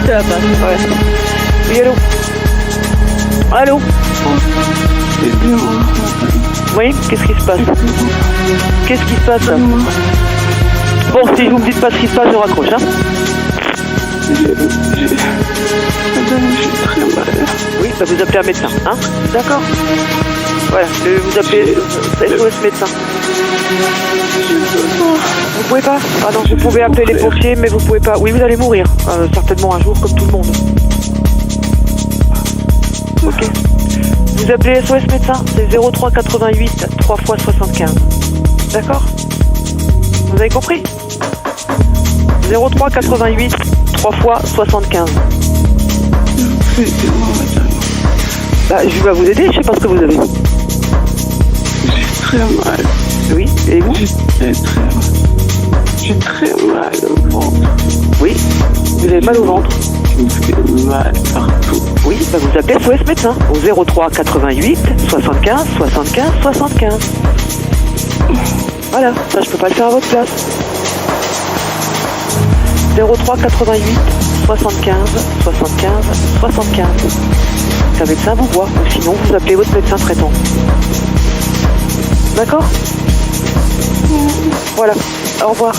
te la passe. Ouais. Oui, allô? Allô? Oui, qu'est-ce qui se passe? Qu'est-ce qui se passe? Bon, si vous me dites pas ce qui se passe, je raccroche, hein? Madame, je suis très malade. Oui, bah vous appelez un médecin, hein? D'accord. Voilà, vous appelez SOS médecin. Vous pouvez pas? Ah non, vous pouvez appeler les pompiers, mais vous pouvez pas. Oui, vous allez mourir. Certainement un jour, comme tout le monde. Ok. Vous appelez SOS médecin, c'est 03 88 3 x 75. D'accord? Vous avez compris? 03 88 3 x 75. Bah, je vais vous aider, je sais pas ce que vous avez. J'ai très mal. Oui, et vous? J'ai très mal au ventre. Oui, vous avez mal au ventre. Je me fais mal partout. Oui, bah vous appelez SOS médecin au 03 88 75 75 75. Voilà, ça je peux pas le faire à votre place. 03 88 75 75 75. C'est un médecin vous voit, ou sinon vous appelez votre médecin traitant. D'accord? Voilà, au revoir.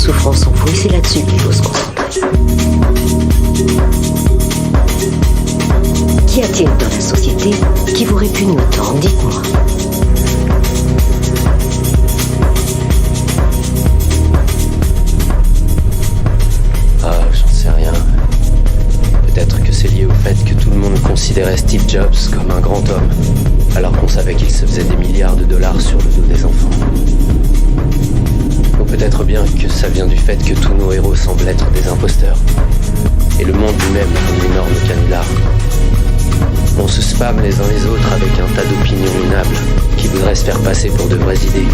souffrances sont fouilles, c'est là-dessus qu'il faut se concentrer. Qu'y a-t-il dans la société qui vous répugne autant? Dites-moi. Ah, j'en sais rien. Peut-être que c'est lié au fait que tout le monde considérait Steve Jobs comme un grand homme, alors qu'on savait qu'il se faisait des milliards de dollars sur le dos des enfants. Ou peut-être bien que ça vient du fait que tous nos héros semblent être des imposteurs, et le monde lui-même un énorme canular. On se spamme les uns les autres avec un tas d'opinions minables qui voudraient se faire passer pour de vraies idées,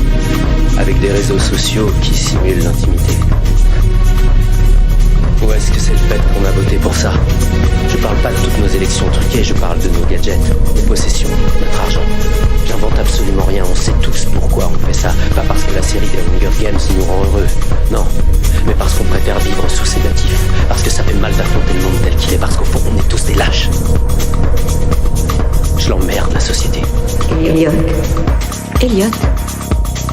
avec des réseaux sociaux qui simulent l'intimité. Ou est-ce que c'est le fait qu'on a voté pour ça? Je parle pas de toutes nos élections truquées, je parle de nos gadgets, nos possessions, notre argent. J'invente absolument rien, on sait tous pourquoi on fait ça. Pas parce que la série des Hunger Games nous rend heureux, non. Mais parce qu'on préfère vivre sous sédatif. Parce que ça fait mal d'affronter le monde tel qu'il est. Parce qu'au fond, on est tous des lâches. Je l'emmerde, la société. Elliot,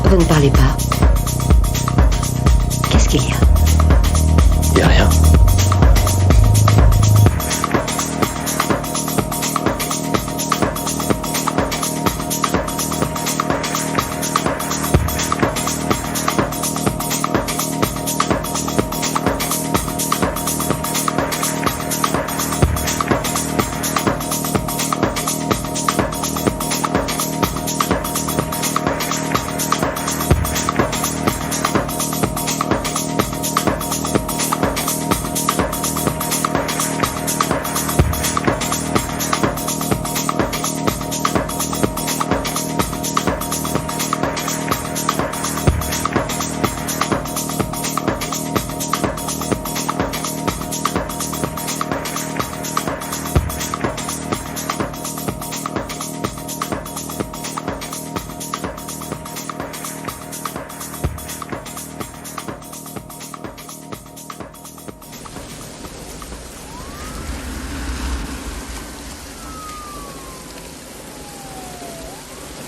vous ne parlez pas. Qu'est-ce qu'il y a? Y a rien.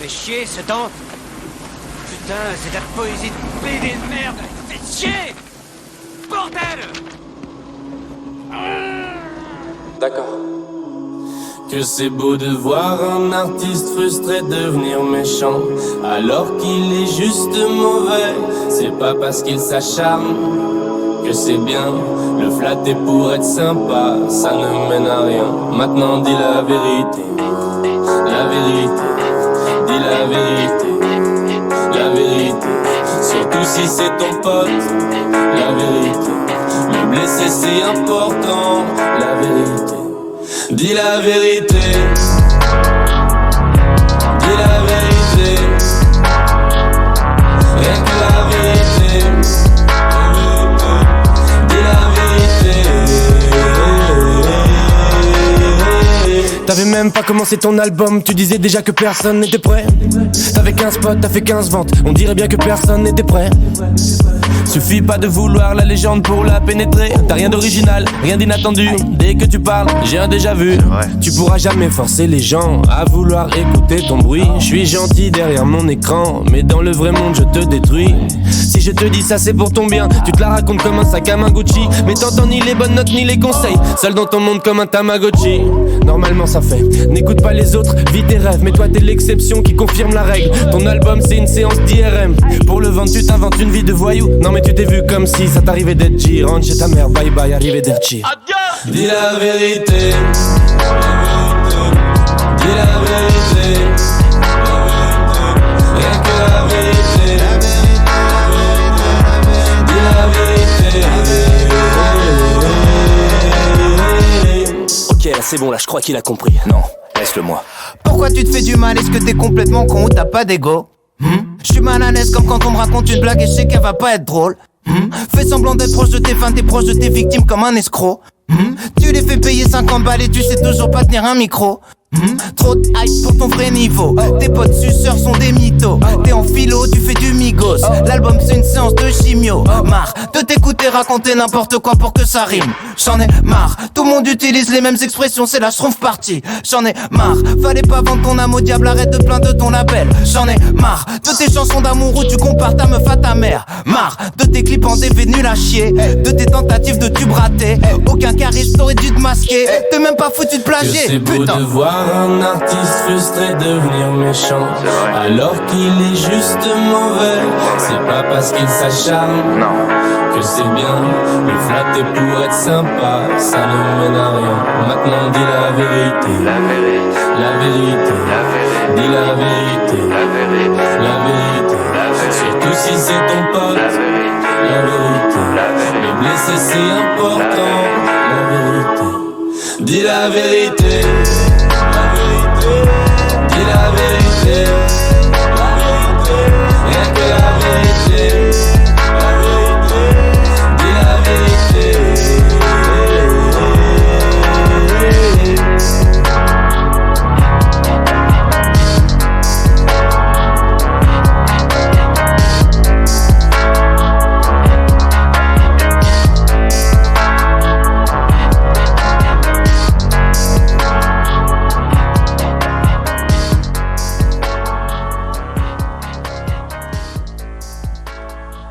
Fais chier, ce temps. Putain, c'est de la poésie de BD de merde. Fais chier. Bordel. D'accord. Que c'est beau de voir un artiste frustré devenir méchant, alors qu'il est juste mauvais. C'est pas parce qu'il s'acharne que c'est bien. Le flatter pour être sympa, ça ne mène à rien. Maintenant dis la vérité, la vérité. Dis la vérité, la vérité. Surtout si c'est ton pote, la vérité. Le blesser c'est important, la vérité. Dis la vérité, dis la vérité. Rien que la vérité. Dis la vérité. T'avais même pas commencé ton album, tu disais déjà que personne n'était prêt. T'avais 15 potes, t'as fait 15 ventes, on dirait bien que personne n'était prêt. Suffit pas de vouloir la légende pour la pénétrer. T'as rien d'original, rien d'inattendu. Dès que tu parles, j'ai un déjà vu. Tu pourras jamais forcer les gens à vouloir écouter ton bruit. Je suis gentil derrière mon écran, mais dans le vrai monde je te détruis. Si je te dis ça c'est pour ton bien, tu te la racontes comme un sac à main Gucci, mais t'entends ni les bonnes notes ni les conseils. Seul dans ton monde comme un Tamagotchi. Normalement ça fait, n'écoute pas les autres, vis tes rêves. Mais toi t'es l'exception qui confirme la règle. Ton album c'est une séance d'IRM. Pour le vendre tu t'inventes une vie de voyou. Non mais tu t'es vu comme si ça t'arrivait d'être G. Rentre chez ta mère, bye bye, arrivederci. Dis la vérité, dis la vérité. Rien que la vérité. Dis la vérité. Ok là c'est bon, là je crois qu'il a compris. Non, laisse-le-moi. Pourquoi tu te fais du mal? Est-ce que t'es complètement con ou t'as pas d'ego? Je suis mal à l'aise comme quand on me raconte une blague et je sais qu'elle va pas être drôle. Fais semblant d'être proche de tes fans, t'es proche de tes victimes comme un escroc. Tu les fais payer 50 balles et tu sais toujours pas tenir un micro. Trop de hype pour ton vrai niveau. Tes potes suceurs sont des mythos. T'es en philo, tu fais du migos. L'album c'est une séance de chimio. Marre de t'écouter raconter n'importe quoi pour que ça rime. J'en ai marre, tout le monde utilise les mêmes expressions, c'est la schtroumpf partie. J'en ai marre, fallait pas vendre ton âme au diable, arrête de plaindre de ton label. J'en ai marre de tes chansons d'amour où tu compares ta meuf à ta mère. Marre de tes clips en DV nuls à chier, de tes tentatives de tube raté. Aucun charisme t'aurait dû te masquer. T'es même pas foutu de plagier. C'est beau de voir un artiste frustré devenir méchant, alors qu'il est juste mauvais. C'est pas parce qu'il s'acharne que c'est bien. Le flatter pour être sympa, ça ne mène à rien. Maintenant dis la vérité, la vérité, dis la vérité, la vérité. Surtout si c'est ton pote, la vérité. Les blessés c'est important, la vérité. Dis la vérité, la vérité, dis la vérité, la vérité, rien que la vérité, la vérité, dis la vérité.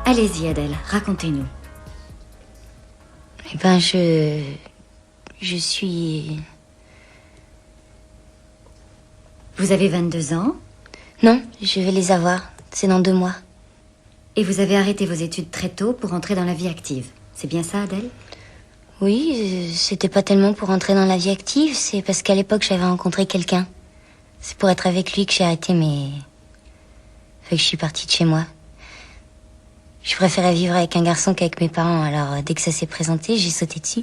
Allez-y Adèle, racontez-nous. Eh ben, je suis... Vous avez 22 ans? Non, je vais les avoir. C'est dans 2 mois. Et vous avez arrêté vos études très tôt pour entrer dans la vie active. C'est bien ça, Adèle? Oui, c'était pas tellement pour entrer dans la vie active, c'est parce qu'à l'époque, j'avais rencontré quelqu'un. C'est pour être avec lui que j'ai arrêté Fait que je suis partie de chez moi. Je préférais vivre avec un garçon qu'avec mes parents, alors dès que ça s'est présenté, j'ai sauté dessus.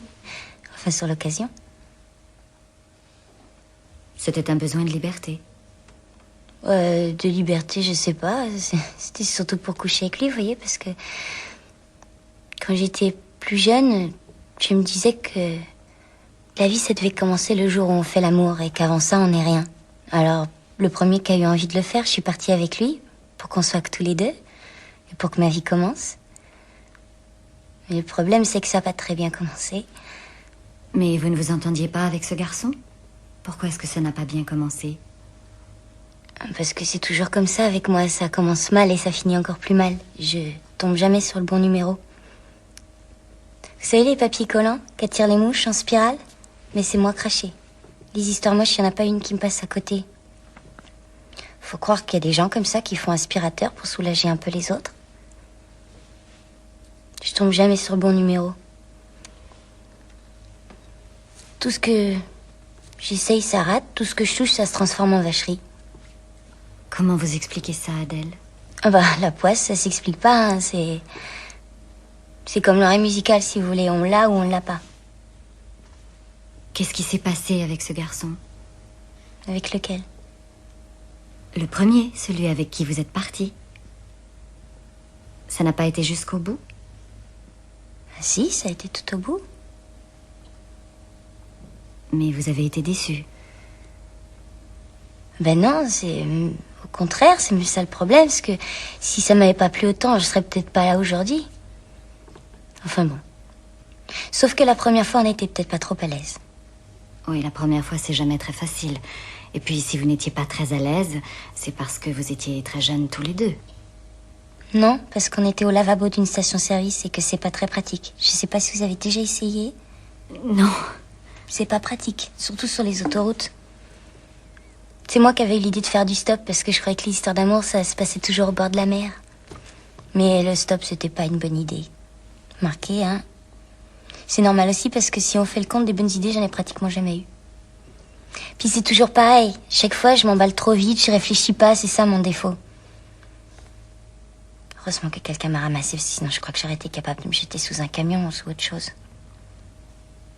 Enfin, sur l'occasion. C'était un besoin de liberté. De liberté, je sais pas. C'était surtout pour coucher avec lui, vous voyez, parce que... Quand j'étais plus jeune, je me disais que... La vie, ça devait commencer le jour où on fait l'amour, et qu'avant ça, on n'est rien. Alors, le premier qui a eu envie de le faire, je suis partie avec lui, pour qu'on soit que tous les deux. Et pour que ma vie commence. Mais le problème, c'est que ça n'a pas très bien commencé. Mais vous ne vous entendiez pas avec ce garçon? Pourquoi est-ce que ça n'a pas bien commencé? Parce que c'est toujours comme ça avec moi. Ça commence mal et ça finit encore plus mal. Je tombe jamais sur le bon numéro. Vous savez les papiers collants qui attirent les mouches en spirale? Mais c'est moi craché. Les histoires moches, il n'y en a pas une qui me passe à côté. Faut croire qu'il y a des gens comme ça qui font aspirateur pour soulager un peu les autres. Je tombe jamais sur le bon numéro. Tout ce que j'essaye, ça rate. Tout ce que je touche, ça se transforme en vacherie. Comment vous expliquez ça, Adèle? Ah bah, la poisse, ça s'explique pas, hein. C'est comme l'oreille musicale, si vous voulez. On l'a ou on l'a pas. Qu'est-ce qui s'est passé avec ce garçon? Avec lequel? Le premier, celui avec qui vous êtes parti. Ça n'a pas été jusqu'au bout? Ah si, ça a été tout au bout. Mais vous avez été déçu. Ben non, c'est... Au contraire, c'est ça le problème, parce que si ça m'avait pas plu autant, je serais peut-être pas là aujourd'hui. Enfin bon. Sauf que la première fois, on n'était peut-être pas trop à l'aise. Oui, la première fois, c'est jamais très facile. Et puis, si vous n'étiez pas très à l'aise, c'est parce que vous étiez très jeunes tous les deux. Non, parce qu'on était au lavabo d'une station-service et que c'est pas très pratique. Je sais pas si vous avez déjà essayé. Non. C'est pas pratique, surtout sur les autoroutes. C'est moi qui avais eu l'idée de faire du stop parce que je croyais que l'histoire d'amour, ça se passait toujours au bord de la mer. Mais le stop, c'était pas une bonne idée. Marqué, hein. C'est normal aussi parce que si on fait le compte des bonnes idées, j'en ai pratiquement jamais eu. Puis c'est toujours pareil. Chaque fois, je m'emballe trop vite, je réfléchis pas, c'est ça mon défaut. Heureusement que quelqu'un m'a ramassé, sinon je crois que j'aurais été capable de me jeter sous un camion ou sous autre chose.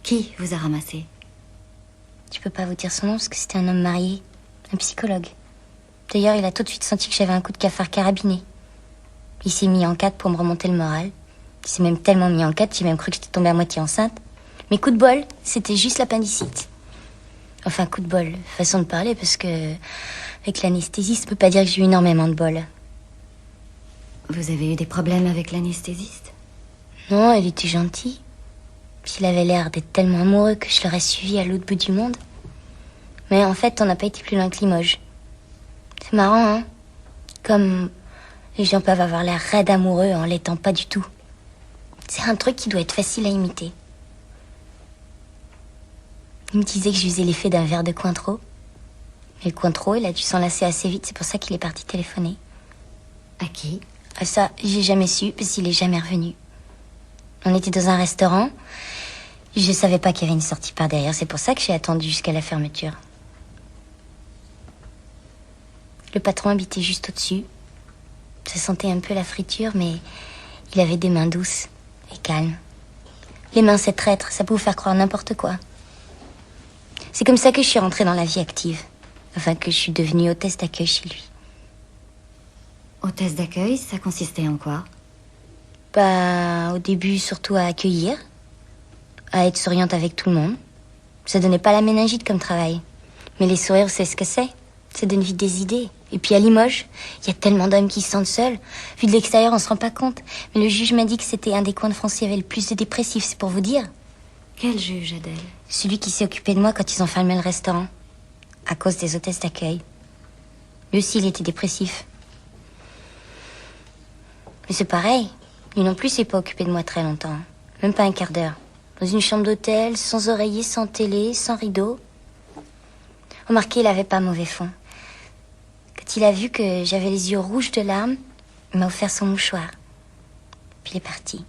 Qui vous a ramassé? Je peux pas vous dire son nom parce que c'était un homme marié, un psychologue. D'ailleurs, il a tout de suite senti que j'avais un coup de cafard carabiné. Il s'est mis en quatre pour me remonter le moral. Il s'est même tellement mis en quatre, j'ai même cru que j'étais tombée à moitié enceinte. Mais coup de bol, c'était juste l'appendicite. Enfin, coup de bol, façon de parler, parce que avec l'anesthésiste, je peux pas dire que j'ai eu énormément de bol. Vous avez eu des problèmes avec l'anesthésiste? Non, il était gentil. Puis il avait l'air d'être tellement amoureux que je l'aurais suivi à l'autre bout du monde. Mais en fait, on n'a pas été plus loin que Limoges. C'est marrant, hein? Comme les gens peuvent avoir l'air raides amoureux en l'étant pas du tout. C'est un truc qui doit être facile à imiter. Il me disait que je faisais l'effet d'un verre de Cointreau. Mais le Cointreau, il a dû s'enlacer assez vite, c'est pour ça qu'il est parti téléphoner. À qui? Ça, j'ai jamais su, parce qu'il est jamais revenu. On était dans un restaurant. Je savais pas qu'il y avait une sortie par derrière, c'est pour ça que j'ai attendu jusqu'à la fermeture. Le patron habitait juste au-dessus. Ça sentait un peu la friture, mais il avait des mains douces et calmes. Les mains, c'est traître, ça peut vous faire croire n'importe quoi. C'est comme ça que je suis rentrée dans la vie active. Enfin, que je suis devenue hôtesse d'accueil chez lui. Hôtesse d'accueil, ça consistait en quoi? Bah, au début, surtout à accueillir, à être souriante avec tout le monde. Ça donnait pas la méningite comme travail. Mais les sourires, c'est ce que c'est. Ça donne vite des idées. Et puis à Limoges, il y a tellement d'hommes qui se sentent seuls. Vu de l'extérieur, on se rend pas compte. Mais le juge m'a dit que c'était un des coins de France qui avait le plus de dépressifs, c'est pour vous dire. Quel juge, Adèle? Celui qui s'est occupé de moi quand ils ont fermé le restaurant. À cause des hôtesses d'accueil. Lui aussi, il était dépressif. Mais c'est pareil. Lui non plus s'est pas occupé de moi très longtemps. Même pas un quart d'heure. Dans une chambre d'hôtel, sans oreiller, sans télé, sans rideau. Remarquez, il avait pas mauvais fond. Quand il a vu que j'avais les yeux rouges de larmes, il m'a offert son mouchoir. Puis il est parti.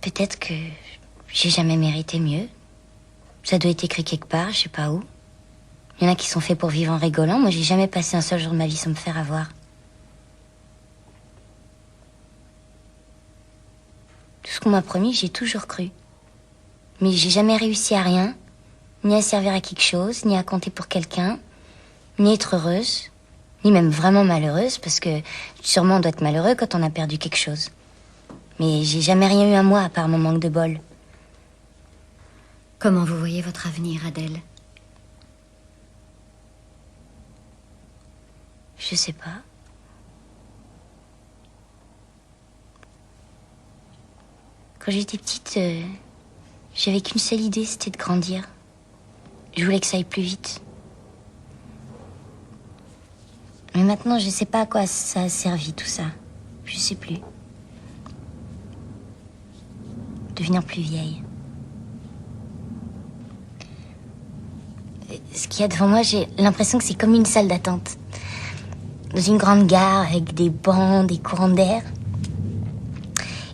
Peut-être que j'ai jamais mérité mieux. Ça doit être écrit quelque part, je sais pas où. Il y en a qui sont faits pour vivre en rigolant. Moi, j'ai jamais passé un seul jour de ma vie sans me faire avoir. Tout ce qu'on m'a promis, j'ai toujours cru. Mais j'ai jamais réussi à rien, ni à servir à quelque chose, ni à compter pour quelqu'un, ni être heureuse, ni même vraiment malheureuse, parce que sûrement on doit être malheureux quand on a perdu quelque chose. Mais j'ai jamais rien eu à moi, à part mon manque de bol. Comment vous voyez votre avenir, Adèle? Je sais pas. Quand j'étais petite, j'avais qu'une seule idée, c'était de grandir. Je voulais que ça aille plus vite. Mais maintenant, je sais pas à quoi ça a servi tout ça. Je sais plus. Devenir plus vieille. Ce qu'il y a devant moi, j'ai l'impression que c'est comme une salle d'attente. Dans une grande gare avec des bancs, des courants d'air.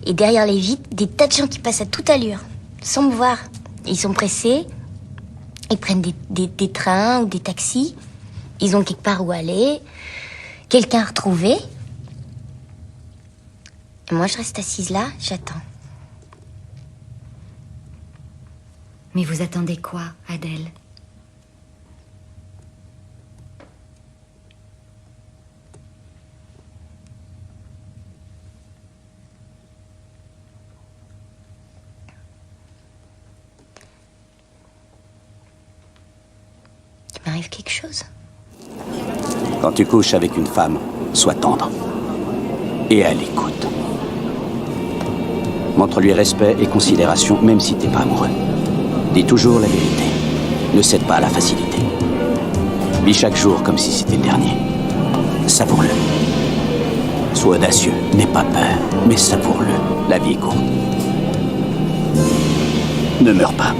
Et derrière les vitres, des tas de gens qui passent à toute allure, sans me voir. Ils sont pressés, ils prennent des trains ou des taxis, ils ont quelque part où aller, quelqu'un à retrouver. Et moi, je reste assise là, j'attends. Mais vous attendez quoi, Adèle? Il m'arrive quelque chose. Quand tu couches avec une femme, sois tendre. Et à l'écoute. Montre-lui respect et considération, même si t'es pas amoureux. Dis toujours la vérité. Ne cède pas à la facilité. Vis chaque jour comme si c'était le dernier. Savoure-le. Sois audacieux, n'aie pas peur, mais savoure-le. La vie est courte. Ne meurs pas.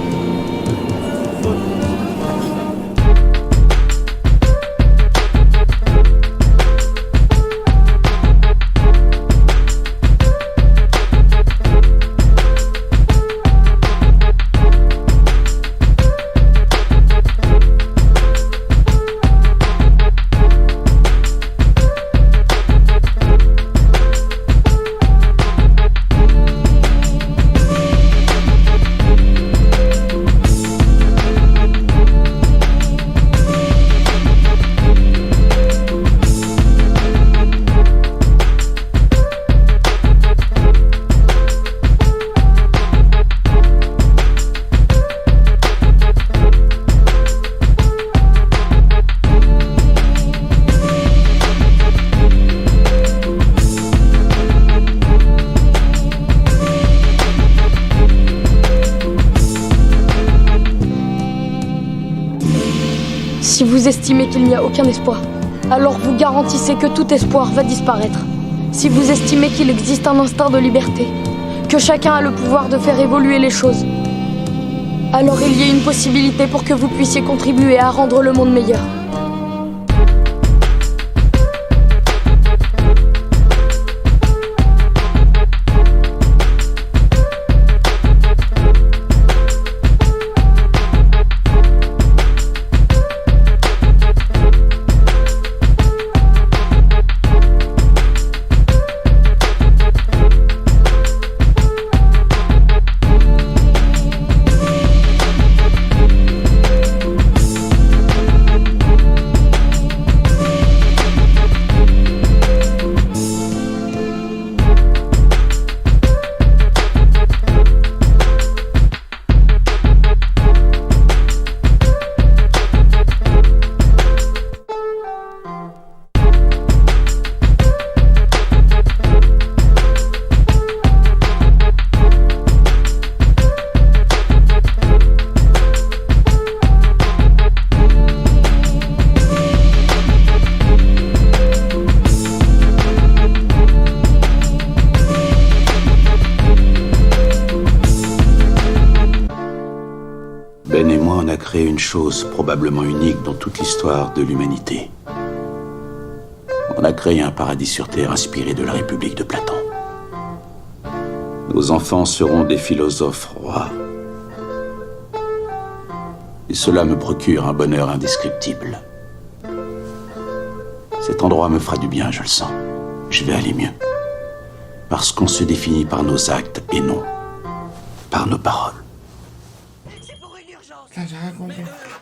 Si vous estimez qu'il n'y a aucun espoir, alors vous garantissez que tout espoir va disparaître. Si vous estimez qu'il existe un instinct de liberté, que chacun a le pouvoir de faire évoluer les choses, alors il y a une possibilité pour que vous puissiez contribuer à rendre le monde meilleur. Ben et moi, on a créé une chose probablement unique dans toute l'histoire de l'humanité. On a créé un paradis sur Terre inspiré de la République de Platon. Nos enfants seront des philosophes rois. Et cela me procure un bonheur indescriptible. Cet endroit me fera du bien, je le sens. Je vais aller mieux. Parce qu'on se définit par nos actes et non par nos paroles.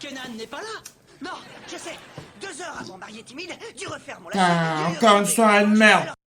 Kenan n'est pas là. Non, je sais. 2 heures avant marié timide, tu refermes la... Putain, encore une soirée de merde.